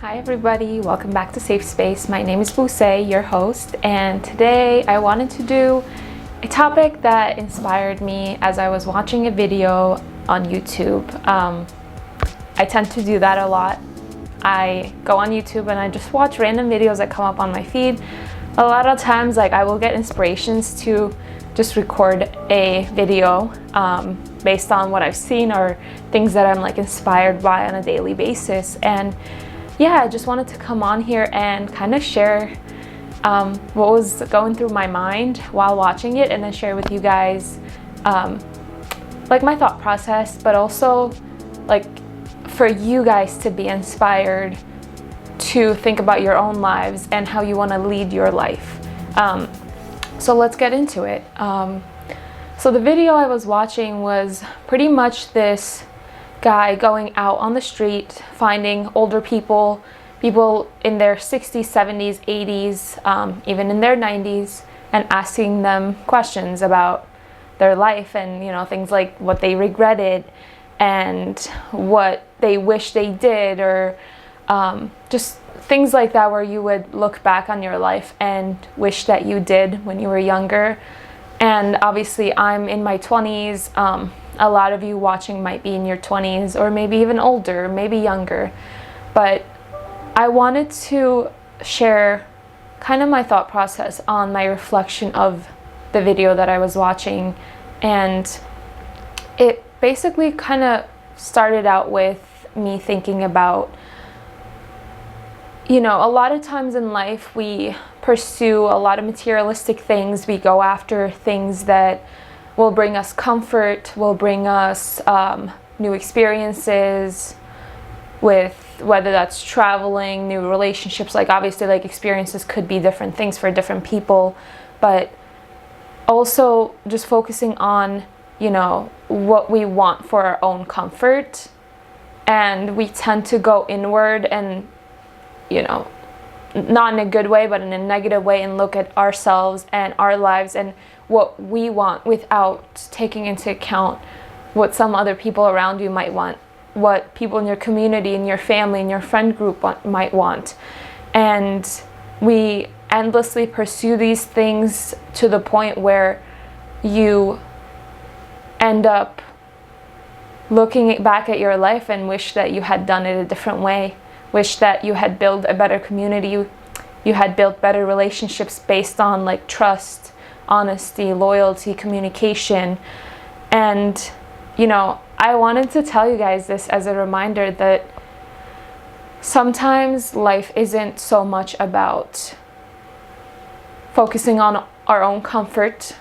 Hi everybody, welcome back to Safe Space. My name is Buse, your host, and today I wanted to do a topic that inspired me as I was watching a video on YouTube. I tend to do that a lot. I go on YouTube and I just watch random videos that come up on my feed. A lot of times I will get inspirations to just record a video based on what I've seen or things that I'm inspired by on a daily basis. And yeah, I just wanted to come on here and kind of share what was going through my mind while watching it, and then share with you guys my thought process, but also for you guys to be inspired to think about your own lives and how you want to lead your life. So let's get into it. So the video I was watching was pretty much this guy going out on the street, finding older people in their 60s, 70s, 80s, even in their 90s, and asking them questions about their life and, things like what they regretted and what they wish they did, or just things like that, where you would look back on your life and wish that you did when you were younger. And obviously I'm in my 20s. A lot of you watching might be in your 20s, or maybe even older, maybe younger. But I wanted to share kind of my thought process on my reflection of the video that I was watching. And it basically kind of started out with me thinking about, a lot of times in life we pursue a lot of materialistic things. We go after things that will bring us comfort, will bring us new experiences, with whether that's traveling, new relationships. Obviously experiences could be different things for different people, but also just focusing on what we want for our own comfort. And we tend to go inward and not in a good way, but in a negative way, and look at ourselves and our lives and what we want, without taking into account what some other people around you might want, what people in your community, in your family, in your friend group might want. And we endlessly pursue these things to the point where you end up looking back at your life and wish that you had done it a different way. Wish that you had built a better community, you had built better relationships based on trust, honesty, loyalty, communication. And I wanted to tell you guys this as a reminder that sometimes life isn't so much about focusing on our own comfort.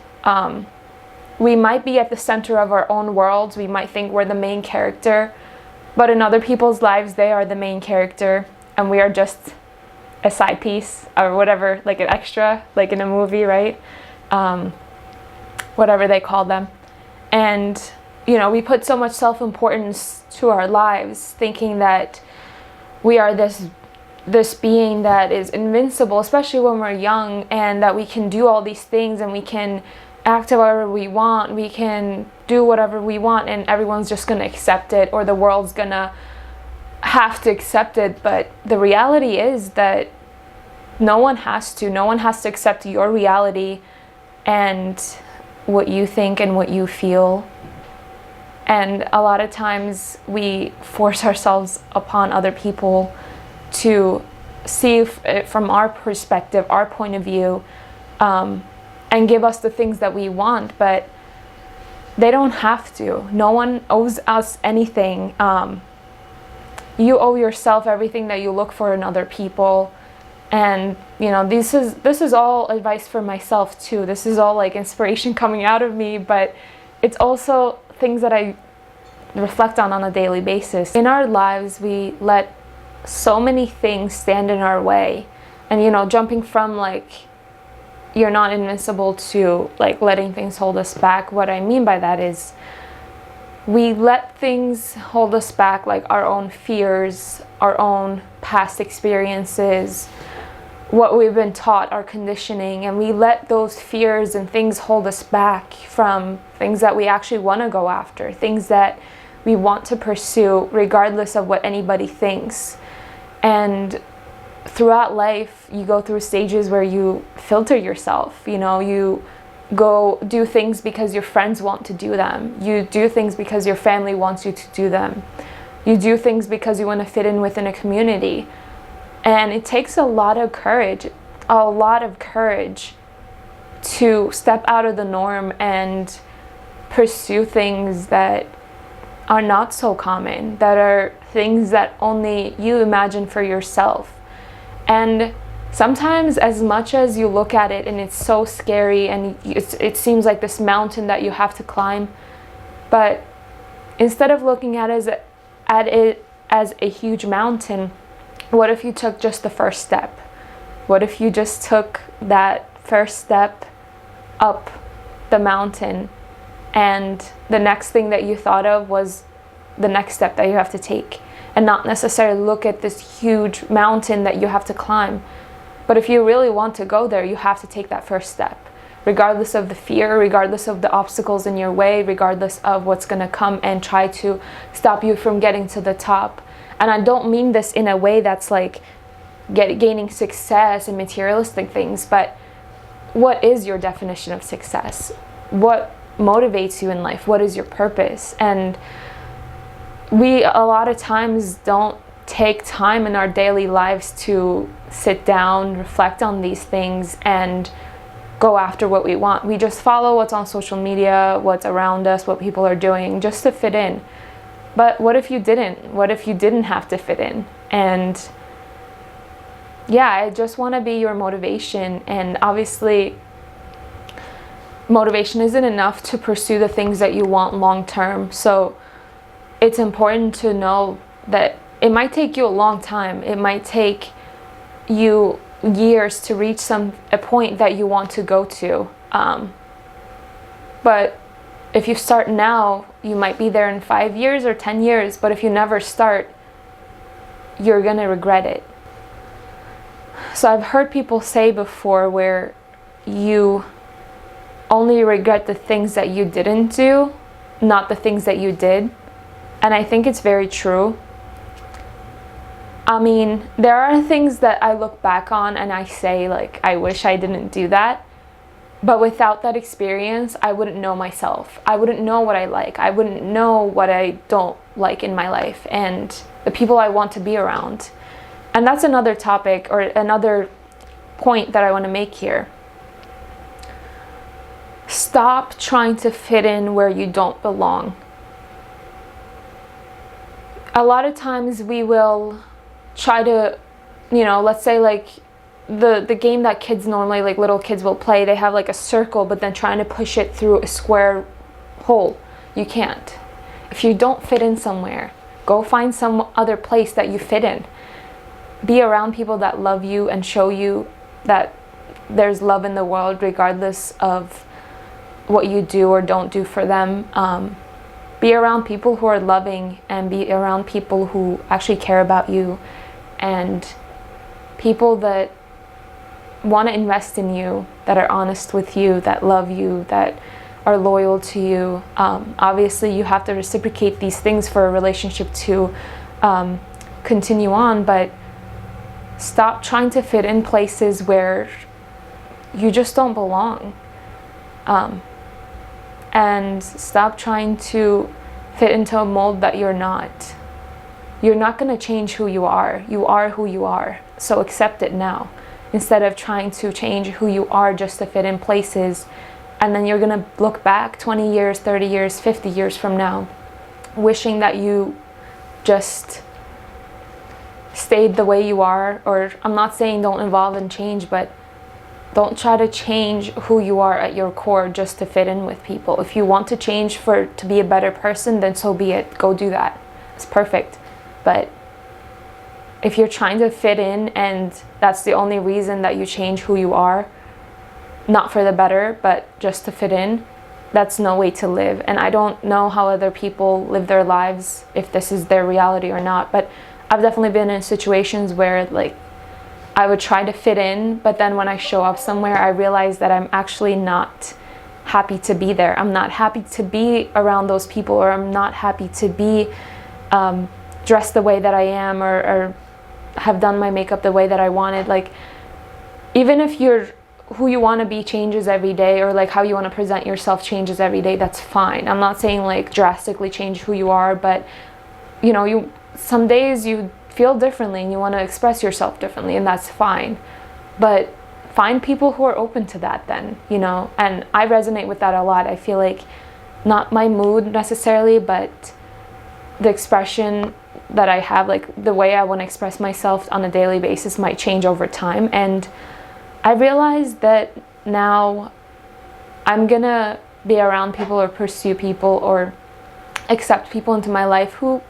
We might be at the center of our own worlds. We might think we're the main character, but in other people's lives, they are the main character, and we are just a side piece or whatever, an extra, in a movie, right? Whatever they call them. And, we put so much self-importance to our lives, thinking that we are this being that is invincible, especially when we're young, and that we can do all these things and we can act however we want, we can do whatever we want, and everyone's just going to accept it, or the world's going to have to accept it. But the reality is that no one has to accept your reality and what you think and what you feel. And a lot of times we force ourselves upon other people to see it from our perspective, our point of view, and give us the things that we want, but they don't have to. No one owes us anything. You owe yourself everything that you look for in other people. And this is all advice for myself too. This is all inspiration coming out of me, but it's also things that I reflect on a daily basis. In our lives, we let so many things stand in our way, and jumping from you're not invincible to letting things hold us back. What I mean by that is we let things hold us back, our own fears, our own past experiences, what we've been taught, our conditioning, and we let those fears and things hold us back from things that we actually want to go after, things that we want to pursue regardless of what anybody thinks. And throughout life, you go through stages where you filter yourself. You go do things because your friends want to do them. You do things because your family wants you to do them. You do things because you want to fit in within a community. And it takes a lot of courage to step out of the norm and pursue things that are not so common, that are things that only you imagine for yourself. And sometimes, as much as you look at it and it's so scary and it seems like this mountain that you have to climb, but instead of looking at it as a huge mountain, what if you took just the first step? What if you just took that first step up the mountain, and the next thing that you thought of was the next step that you have to take, and not necessarily look at this huge mountain that you have to climb? But if you really want to go there, you have to take that first step, regardless of the fear, regardless of the obstacles in your way, regardless of what's going to come and try to stop you from getting to the top. And I don't mean this in a way that's like gaining success and materialistic things, but what is your definition of success? What motivates you in life? What is your purpose? And we a lot of times don't take time in our daily lives to sit down, reflect on these things, and go after what we want. We just follow what's on social media, what's around us, what people are doing, just to fit in. But what if you didn't? What if you didn't have to fit in? And yeah, I just want to be your motivation. And obviously, motivation isn't enough to pursue the things that you want long term. So it's important to know that it might take you a long time. It might take you years to reach a point that you want to go to. But if you start now, you might be there in 5 years or 10 years. But if you never start, you're going to regret it. So I've heard people say before where you only regret the things that you didn't do, not the things that you did. And I think it's very true. I mean, there are things that I look back on and I say, like, I wish I didn't do that. But without that experience, I wouldn't know myself. I wouldn't know what I like. I wouldn't know what I don't like in my life and the people I want to be around. And that's another topic or another point that I want to make here. Stop trying to fit in where you don't belong. A lot of times we will try to, let's say like the game that kids normally, like little kids will play, they have like a circle, but then trying to push it through a square hole. You can't. If you don't fit in somewhere, go find some other place that you fit in. Be around people that love you and show you that there's love in the world regardless of what you do or don't do for them. Be around people who are loving and be around people who actually care about you and people that want to invest in you, that are honest with you, that love you, that are loyal to you. Obviously, you have to reciprocate these things for a relationship to continue on, but stop trying to fit in places where you just don't belong. And stop trying to fit into a mold that you're not. You're not going to change who you are. You are who you are. So accept it now. Instead of trying to change who you are just to fit in places. And then you're going to look back 20 years, 30 years, 50 years from now, wishing that you just stayed the way you are. Or I'm not saying don't evolve and change, but don't try to change who you are at your core just to fit in with people. If you want to change to be a better person, then so be it. Go do that. It's perfect. But if you're trying to fit in and that's the only reason that you change who you are, not for the better, but just to fit in, that's no way to live. And I don't know how other people live their lives, if this is their reality or not, but I've definitely been in situations where like I would try to fit in, but then when I show up somewhere, I realize that I'm actually not happy to be there. I'm not happy to be around those people, or I'm not happy to be dressed the way that I am, or have done my makeup the way that I wanted. Like, even if who you want to be changes every day, or like how you want to present yourself changes every day, that's fine. I'm not saying like drastically change who you are, but you know, some days you feel differently and you want to express yourself differently, and that's fine. But find people who are open to that then, you know. And I resonate with that a lot. I feel like not my mood necessarily, but the expression that I have, like the way I want to express myself on a daily basis might change over time. And I realized that now I'm gonna be around people or pursue people or accept people into my life who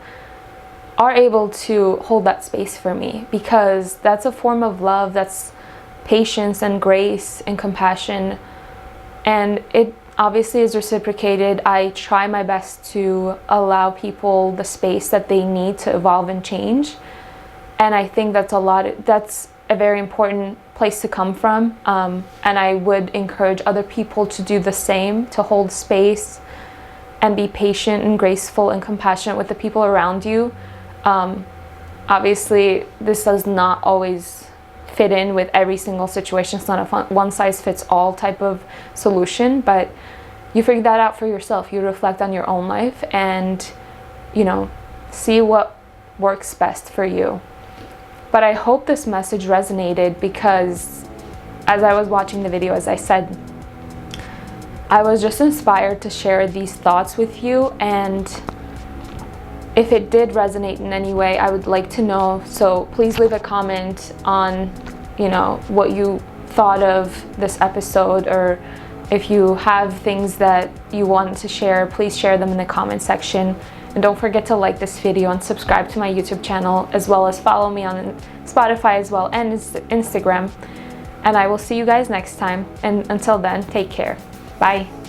are able to hold that space for me, because that's a form of love. That's patience and grace and compassion, and it obviously is reciprocated. I try my best to allow people the space that they need to evolve and change, and I think that's a very important place to come from, and I would encourage other people to do the same, to hold space and be patient and graceful and compassionate with the people around you. Obviously, this does not always fit in with every single situation. It's not a one-size-fits-all type of solution, but you figure that out for yourself. You reflect on your own life and, you know, see what works best for you. But I hope this message resonated, because as I was watching the video, as I said, I was just inspired to share these thoughts with you, and if it did resonate in any way, I would like to know. So please leave a comment on, you know, what you thought of this episode, or if you have things that you want to share, please share them in the comment section. And don't forget to like this video and subscribe to my YouTube channel, as well as follow me on Spotify as well, and Instagram. And I will see you guys next time. And until then, take care. Bye.